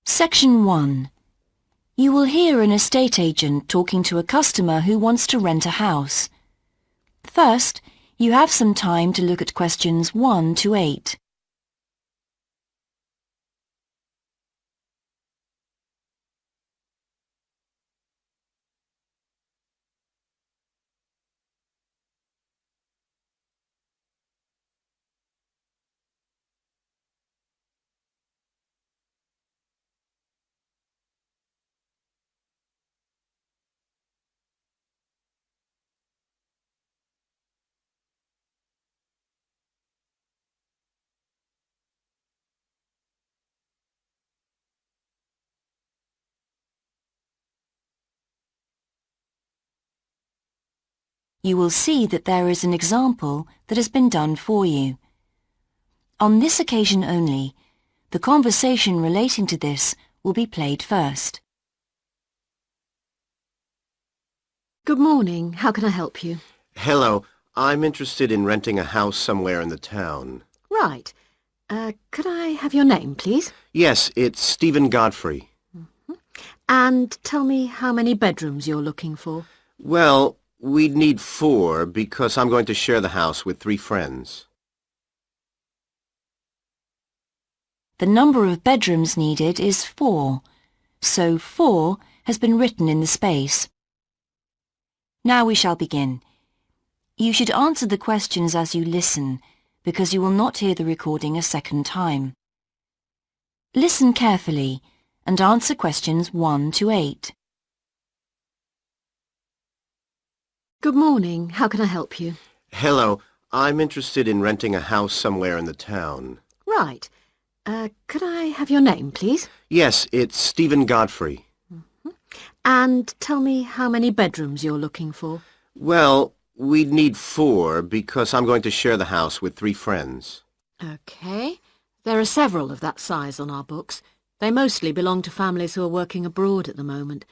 Section 1. You will hear an estate agent talking to a customer who wants to rent a house. First, you have some time to look at questions 1 to 8. You will see that there is an example that has been done for you. On this occasion only, the conversation relating to this will be played first. Good morning. How can I help you? Hello. I'm interested in renting a house somewhere in the town. Right. Could I have your name, please? Yes, it's Stephen Godfrey. And tell me how many bedrooms you're looking for. Well, we'd need 4 because I'm going to share the house with 3 friends. The number of bedrooms needed is 4, so 4 has been written in the space. Now we shall begin. You should answer the questions as you listen, because you will not hear the recording a second time. Listen carefully and answer questions 1 to 8. Good morning. How can I help you? Hello. I'm interested in renting a house somewhere in the town. Right. Could I have your name, please? Yes, it's Stephen Godfrey. And tell me how many bedrooms you're looking for. Well, we'd need 4 because I'm going to share the house with 3 friends. OK. There are several of that size on our books. They mostly belong to families who are working abroad at the moment.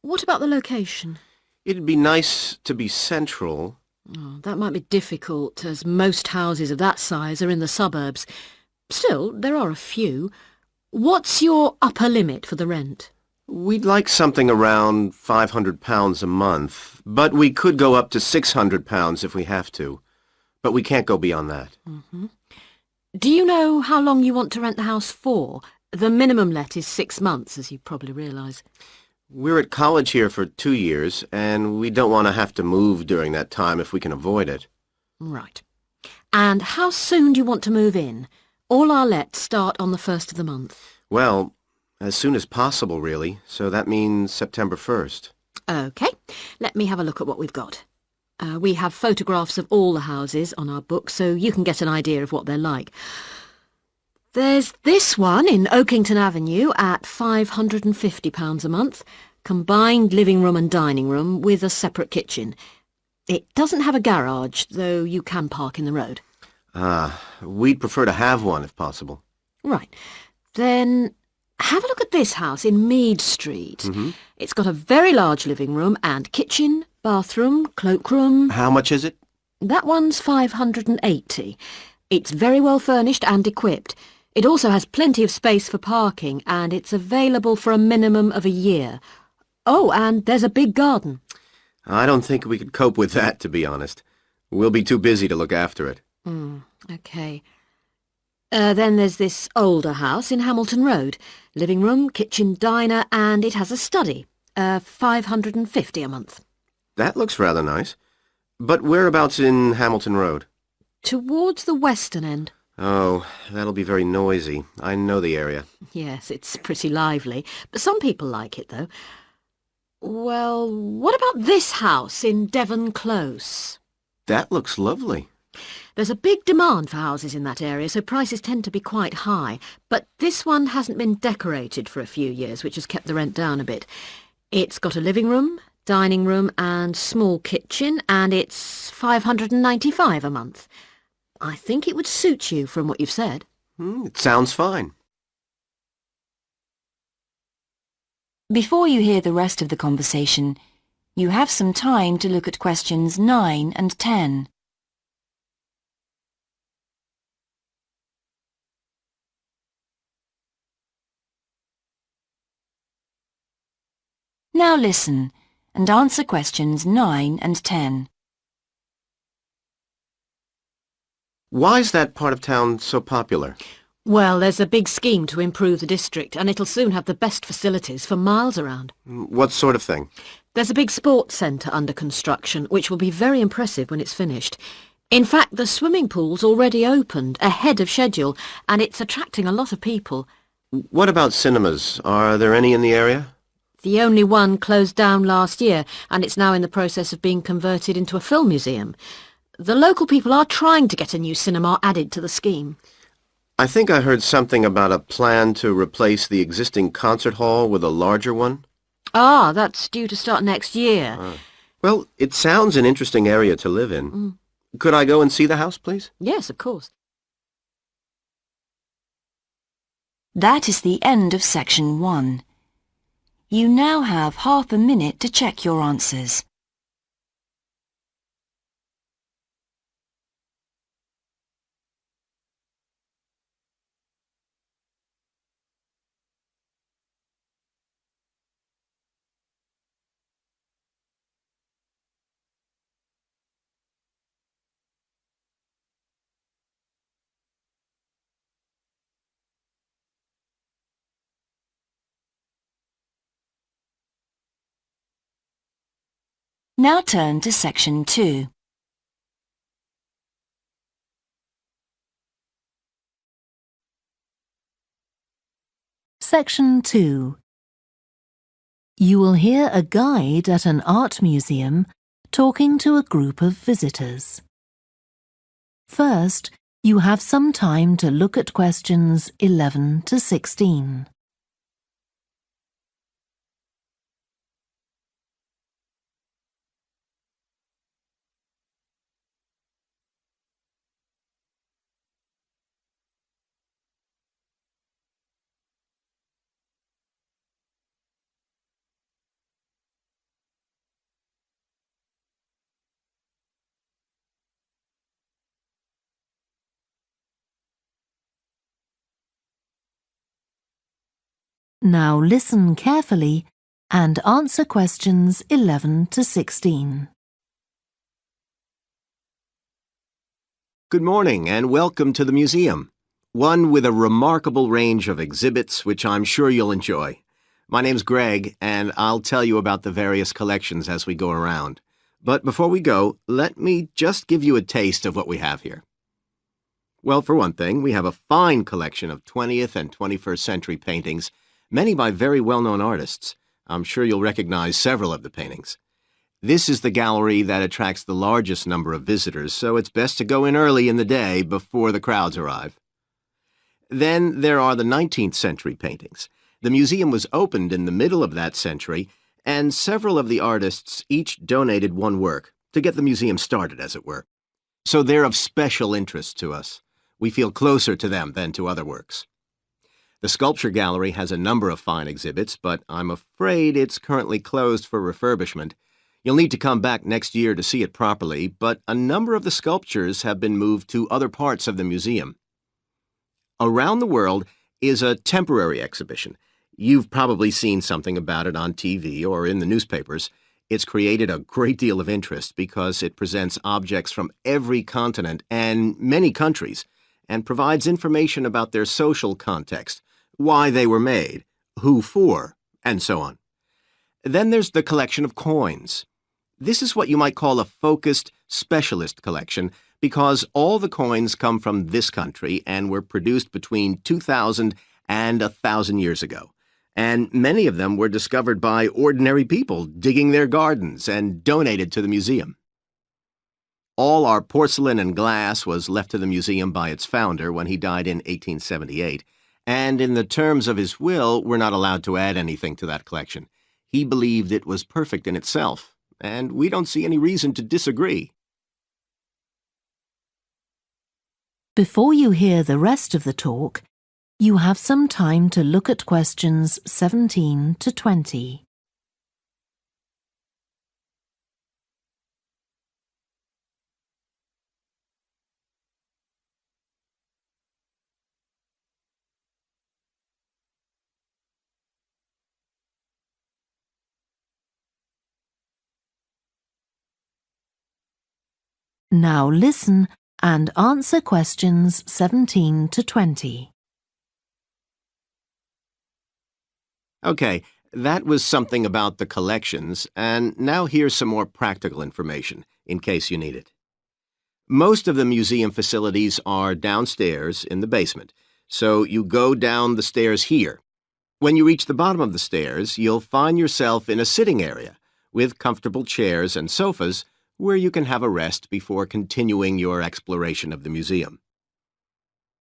What about the location? It'd be nice to be central. Oh, that might be difficult, as most houses of that size are in the suburbs. Still, there are a few. What's your upper limit for the rent? We'd like something around £500 a month, but we could go up to £600 if we have to. But we can't go beyond that. Do you know how long you want to rent the house for? The minimum let is 6 months, as you probably realise. We're at college here for 2 years, and we don't want to have to move during that time if we can avoid it. Right. And how soon do you want to move in? All our lets start on the 1st of the month. Well, as soon as possible, really, so that means September 1st. OK. Let me have a look at what we've got. We have photographs of all the houses on our book, so you can get an idea of what they're like. There's this one in Oakington Avenue at £550 a month, combined living room and dining room with a separate kitchen. It doesn't have a garage, though you can park in the road. We'd prefer to have one if possible. Right. Then have a look at this house in Mead Street. It's got a very large living room and kitchen, bathroom, cloakroom. How much is it? That one's £580. It's very well furnished and equipped. It also has plenty of space for parking, and it's available for a minimum of a year. Oh, and there's a big garden. I don't think we could cope with that, to be honest. We'll be too busy to look after it. OK. Then there's this older house in Hamilton Road. Living room, kitchen, diner, and it has a study. £550 a month. That looks rather nice. But whereabouts in Hamilton Road? Towards the western end. Oh, that'll be very noisy. I know the area. Yes, it's pretty lively, but some people like it, though. Well, what about this house in Devon Close? That looks lovely. There's a big demand for houses in that area, so prices tend to be quite high. But this one hasn't been decorated for a few years, which has kept the rent down a bit. It's got a living room, dining room and small kitchen, and it's £595 a month. I think it would suit you from what you've said. It sounds fine. Before you hear the rest of the conversation, you have some time to look at questions 9 and 10. Now listen and answer questions 9 and 10. Why is that part of town so popular? Well, there's a big scheme to improve the district, and it'll soon have the best facilities for miles around. What sort of thing? There's a big sports centre under construction, which will be very impressive when it's finished. In fact, the swimming pool's already opened, ahead of schedule, and it's attracting a lot of people. What about cinemas? Are there any in the area? The only one closed down last year, and it's now in the process of being converted into a film museum. The local people are trying to get a new cinema added to the scheme. I think I heard something about a plan to replace the existing concert hall with a larger one. Ah, that's due to start next year. Well, it sounds an interesting area to live in. Could I go and see the house, please? Yes, of course. That is the end of section 1. You now have half a minute to check your answers. Now turn to section 2. Section 2. You will hear a guide at an art museum talking to a group of visitors. First, you have some time to look at questions 11 to 16. Now listen carefully and answer questions 11 to 16. Good morning and welcome to the museum. One with a remarkable range of exhibits which I'm sure you'll enjoy. My name's Greg and I'll tell you about the various collections as we go around. But before we go, let me just give you a taste of what we have here. Well, for one thing, we have a fine collection of 20th and 21st century paintings, many by very well-known artists. I'm sure you'll recognize several of the paintings. This is the gallery that attracts the largest number of visitors, so it's best to go in early in the day before the crowds arrive. Then there are the 19th century paintings. The museum was opened in the middle of that century, and several of the artists each donated one work to get the museum started, as it were. So they're of special interest to us. We feel closer to them than to other works. The sculpture gallery has a number of fine exhibits, but I'm afraid it's currently closed for refurbishment. You'll need to come back next year to see it properly, but a number of the sculptures have been moved to other parts of the museum. Around the World is a temporary exhibition. You've probably seen something about it on TV or in the newspapers. It's created a great deal of interest because it presents objects from every continent and many countries and provides information about their social context, why they were made, who for, and so on. Then there's the collection of coins. This is what you might call a focused specialist collection because all the coins come from this country and were produced between 2,000 and 1,000 years ago. And many of them were discovered by ordinary people digging their gardens and donated to the museum. All our porcelain and glass was left to the museum by its founder when he died in 1878, and in the terms of his will, we're not allowed to add anything to that collection. He believed it was perfect in itself, and we don't see any reason to disagree. Before you hear the rest of the talk, you have some time to look at questions 17 to 20. Now listen and answer questions 17 to 20. Okay, that was something about the collections, and now here's some more practical information, in case you need it. Most of the museum facilities are downstairs in the basement, so you go down the stairs here. When you reach the bottom of the stairs, you'll find yourself in a sitting area with comfortable chairs and sofas where you can have a rest before continuing your exploration of the museum.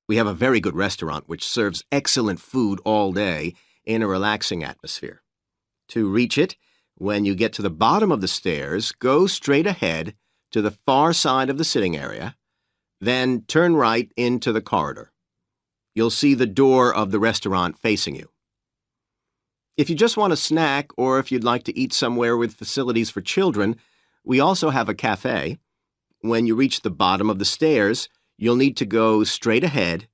We have a very good restaurant which serves excellent food all day in a relaxing atmosphere. To reach it, when you get to the bottom of the stairs, go straight ahead to the far side of the sitting area, then turn right into the corridor. You'll see the door of the restaurant facing you. If you just want a snack or if you'd like to eat somewhere with facilities for children, we also have a cafe. When you reach the bottom of the stairs, you'll need to go straight ahead,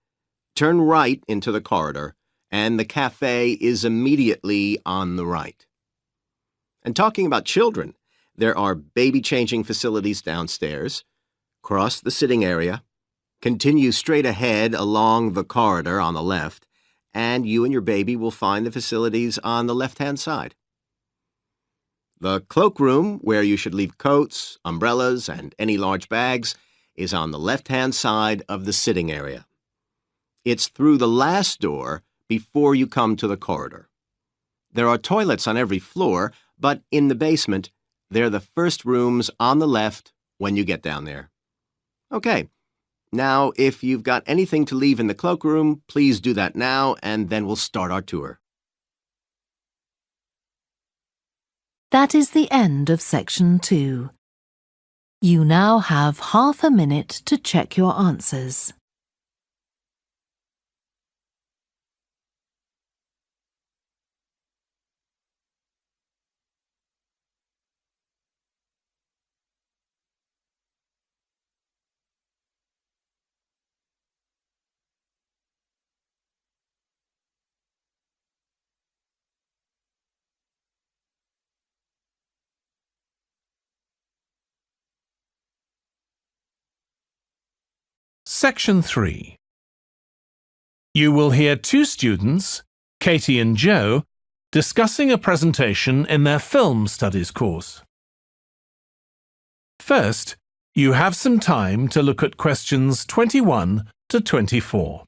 turn right into the corridor, and the cafe is immediately on the right. And talking about children, there are baby-changing facilities downstairs. Cross the sitting area, continue straight ahead along the corridor on the left, and you and your baby will find the facilities on the left-hand side. The cloakroom, where you should leave coats, umbrellas, and any large bags, is on the left-hand side of the sitting area. It's through the last door before you come to the corridor. There are toilets on every floor, but in the basement, they're the first rooms on the left when you get down there. Okay, now if you've got anything to leave in the cloakroom, please do that now, and then we'll start our tour. That is the end of section 2. You now have half a minute to check your answers. Section 3. You will hear two students, Katie and Joe, discussing a presentation in their film studies course. First, you have some time to look at questions 21 to 24.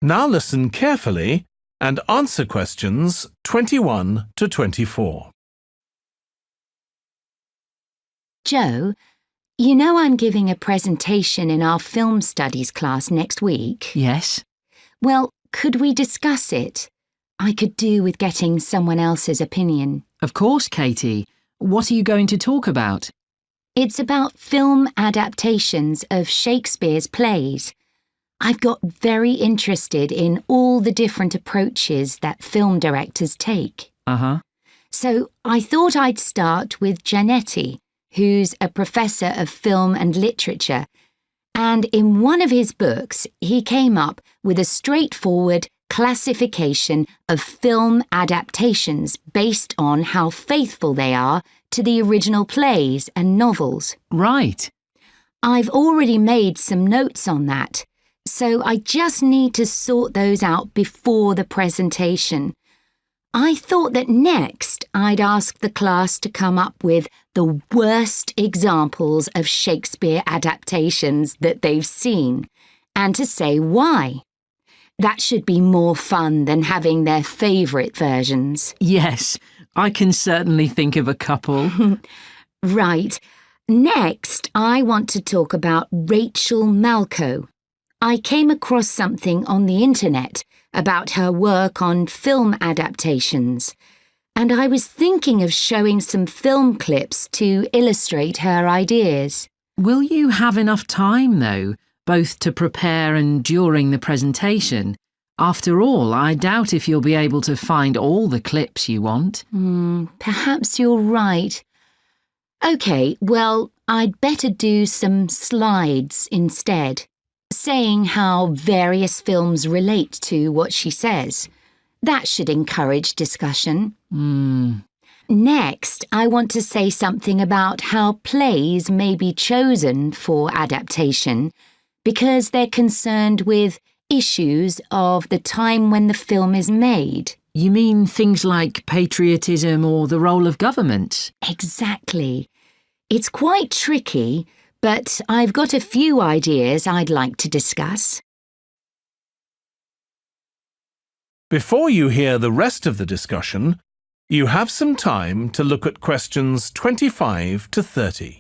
Now listen carefully and answer questions 21 to 24. Joe, you know I'm giving a presentation in our film studies class next week. Yes. Well, could we discuss it? I could do with getting someone else's opinion. Of course, Katie. What are you going to talk about? It's about film adaptations of Shakespeare's plays. I've got very interested in all the different approaches that film directors take. So I thought I'd start with Giannetti, who's a professor of film and literature, and in one of his books he came up with a straightforward classification of film adaptations based on how faithful they are to the original plays and novels. Right. I've already made some notes on that, so I just need to sort those out before the presentation. I thought that next I'd ask the class to come up with the worst examples of Shakespeare adaptations that they've seen, and to say why. That should be more fun than having their favourite versions. Yes, I can certainly think of a couple. Right. Next, I want to talk about Rachel Malco. I came across something on the internet about her work on film adaptations, and I was thinking of showing some film clips to illustrate her ideas. Will you have enough time, though, both to prepare and during the presentation? After all, I doubt if you'll be able to find all the clips you want. Perhaps you're right. OK, well, I'd better do some slides instead, saying how various films relate to what she says. That should encourage discussion. Next, I want to say something about how plays may be chosen for adaptation because they're concerned with issues of the time when the film is made. You mean things like patriotism or the role of government? Exactly. It's quite tricky, but I've got a few ideas I'd like to discuss. Before you hear the rest of the discussion, you have some time to look at questions 25 to 30.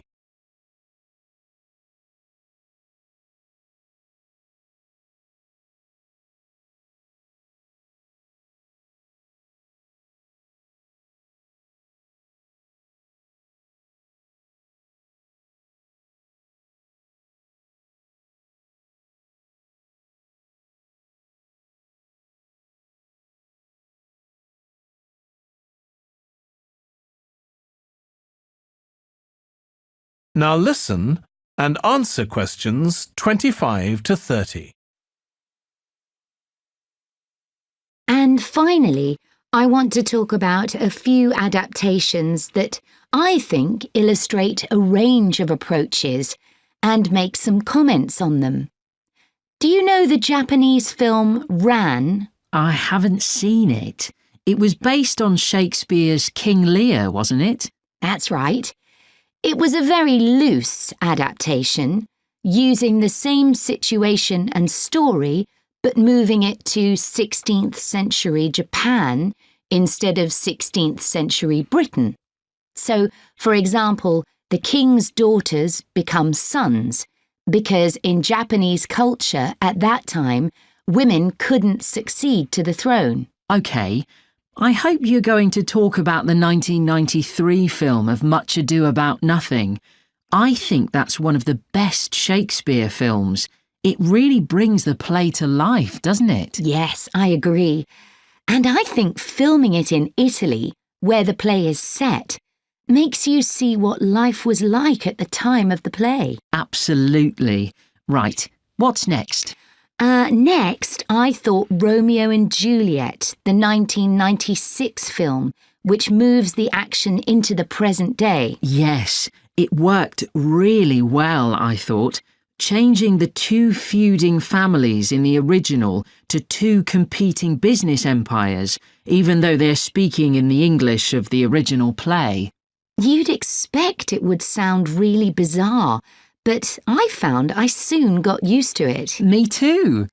Now listen and answer questions 25 to 30. And finally, I want to talk about a few adaptations that I think illustrate a range of approaches and make some comments on them. Do you know the Japanese film Ran? I haven't seen it. It was based on Shakespeare's King Lear, wasn't it? That's right. It was a very loose adaptation, using the same situation and story but moving it to 16th century Japan instead of 16th century Britain. So, for example, the king's daughters become sons because in Japanese culture at that time, women couldn't succeed to the throne. OK. I hope you're going to talk about the 1993 film of Much Ado About Nothing. I think that's one of the best Shakespeare films. It really brings the play to life, doesn't it? Yes, I agree. And I think filming it in Italy, where the play is set, makes you see what life was like at the time of the play. Absolutely. Right, what's next? Next, I thought Romeo and Juliet, the 1996 film, which moves the action into the present day. Yes, it worked really well, I thought, changing the two feuding families in the original to two competing business empires, even though they're speaking in the English of the original play. You'd expect it would sound really bizarre, but I found I soon got used to it. Me too.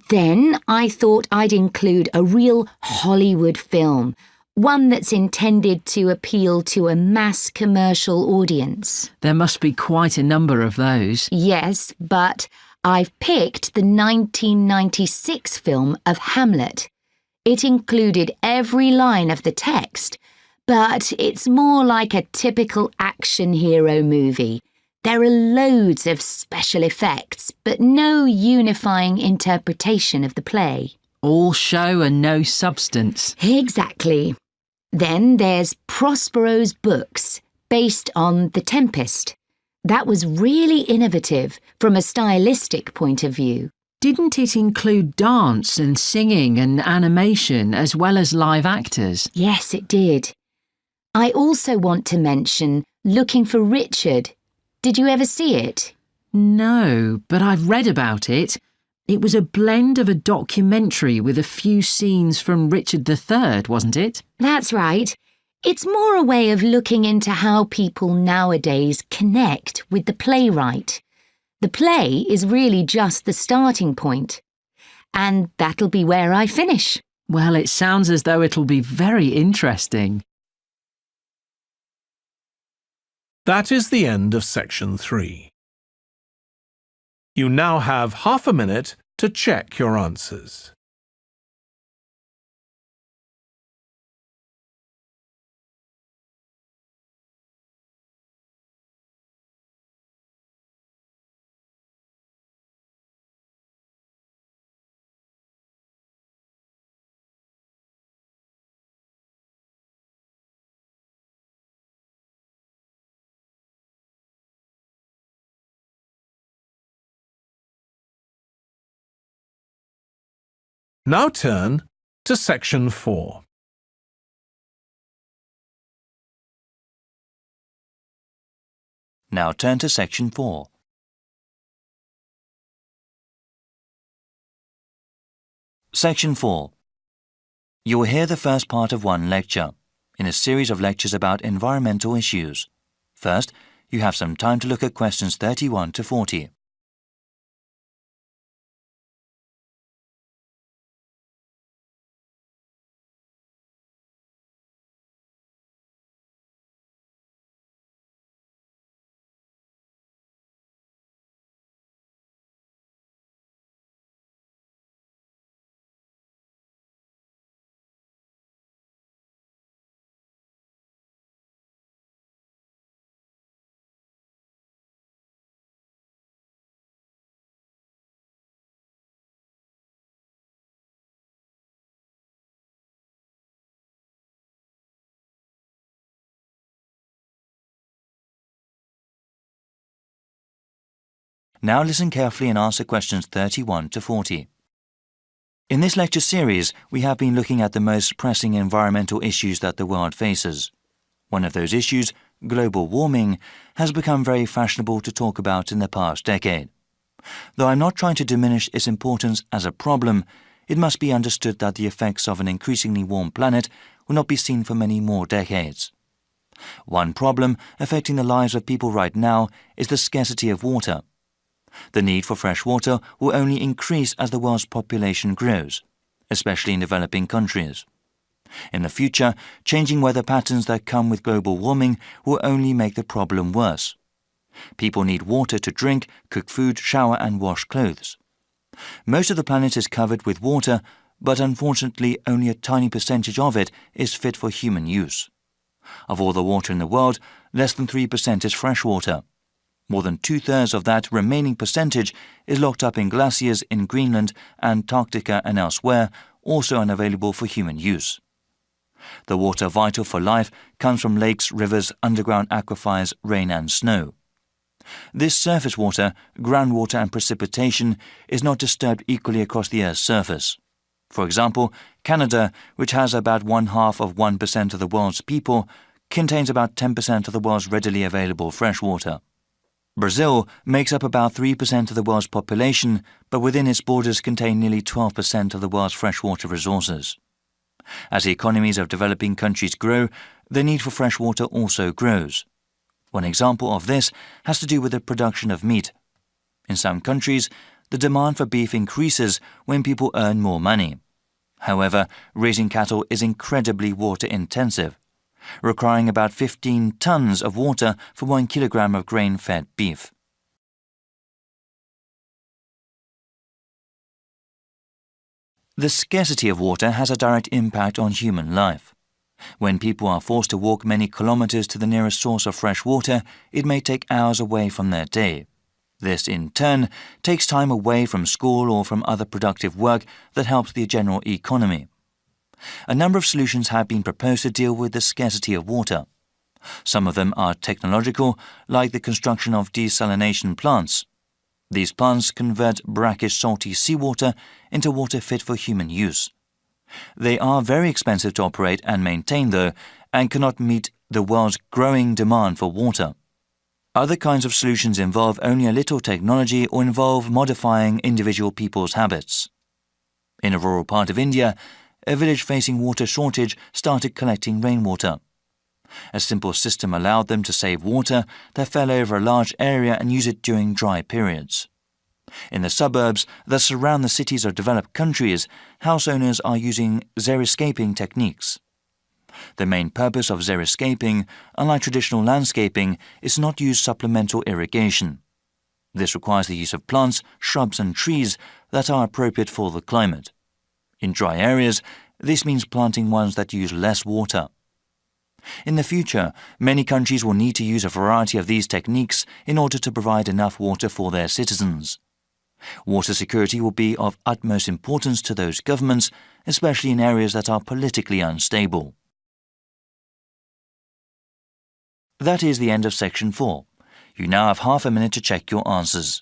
Then I thought I'd include a real Hollywood film, one that's intended to appeal to a mass commercial audience. There must be quite a number of those. Yes, but I've picked the 1996 film of Hamlet. It included every line of the text, but it's more like a typical action hero movie. There are loads of special effects, but no unifying interpretation of the play. All show and no substance. Exactly. Then there's Prospero's books, based on The Tempest. That was really innovative from a stylistic point of view. Didn't it include dance and singing and animation as well as live actors? Yes, it did. I also want to mention Looking for Richard. Did you ever see it? No, but I've read about it. It was a blend of a documentary with a few scenes from Richard III, wasn't it? That's right. It's more a way of looking into how people nowadays connect with the playwright. The play is really just the starting point. And that'll be where I finish. Well, it sounds as though it'll be very interesting. That is the end of section 3. You now have half a minute to check your answers. Now turn to Section 4. Now turn to Section 4. Section 4. You will hear the first part of one lecture, in a series of lectures about environmental issues. First, you have some time to look at questions 31 to 40. Now listen carefully and answer questions 31 to 40. In this lecture series, we have been looking at the most pressing environmental issues that the world faces. One of those issues, global warming, has become very fashionable to talk about in the past decade. Though I'm not trying to diminish its importance as a problem, it must be understood that the effects of an increasingly warm planet will not be seen for many more decades. One problem affecting the lives of people right now is the scarcity of water. The need for fresh water will only increase as the world's population grows, especially in developing countries. In the future, changing weather patterns that come with global warming will only make the problem worse. People need water to drink, cook food, shower and wash clothes. Most of the planet is covered with water, but unfortunately only a tiny percentage of it is fit for human use. Of all the water in the world, less than 3% is fresh water. More than 2/3 of that remaining percentage is locked up in glaciers in Greenland, Antarctica and elsewhere, also unavailable for human use. The water vital for life comes from lakes, rivers, underground aquifers, rain and snow. This surface water, groundwater and precipitation is not disturbed equally across the Earth's surface. For example, Canada, which has about 0.5% of the world's people, contains about 10% of the world's readily available fresh water. Brazil makes up about 3% of the world's population, but within its borders contain nearly 12% of the world's freshwater resources. As the economies of developing countries grow, the need for fresh water also grows. One example of this has to do with the production of meat. In some countries, the demand for beef increases when people earn more money. However, raising cattle is incredibly water-intensive, requiring about 15 tons of water for 1 kilogram of grain-fed beef. The scarcity of water has a direct impact on human life. When people are forced to walk many kilometers to the nearest source of fresh water, it may take hours away from their day. This, in turn, takes time away from school or from other productive work that helps the general economy. A number of solutions have been proposed to deal with the scarcity of water. Some of them are technological, like the construction of desalination plants. These plants convert brackish salty seawater into water fit for human use. They are very expensive to operate and maintain, though, and cannot meet the world's growing demand for water. Other kinds of solutions involve only a little technology or involve modifying individual people's habits. In a rural part of India, a village facing water shortage started collecting rainwater. A simple system allowed them to save water that fell over a large area and use it during dry periods. In the suburbs that surround the cities of developed countries, house owners are using xeriscaping techniques. The main purpose of xeriscaping, unlike traditional landscaping, is not to use supplemental irrigation. This requires the use of plants, shrubs and trees that are appropriate for the climate. In dry areas, this means planting ones that use less water. In the future, many countries will need to use a variety of these techniques in order to provide enough water for their citizens. Water security will be of utmost importance to those governments, especially in areas that are politically unstable. That is the end of Section 4. You now have half a minute to check your answers.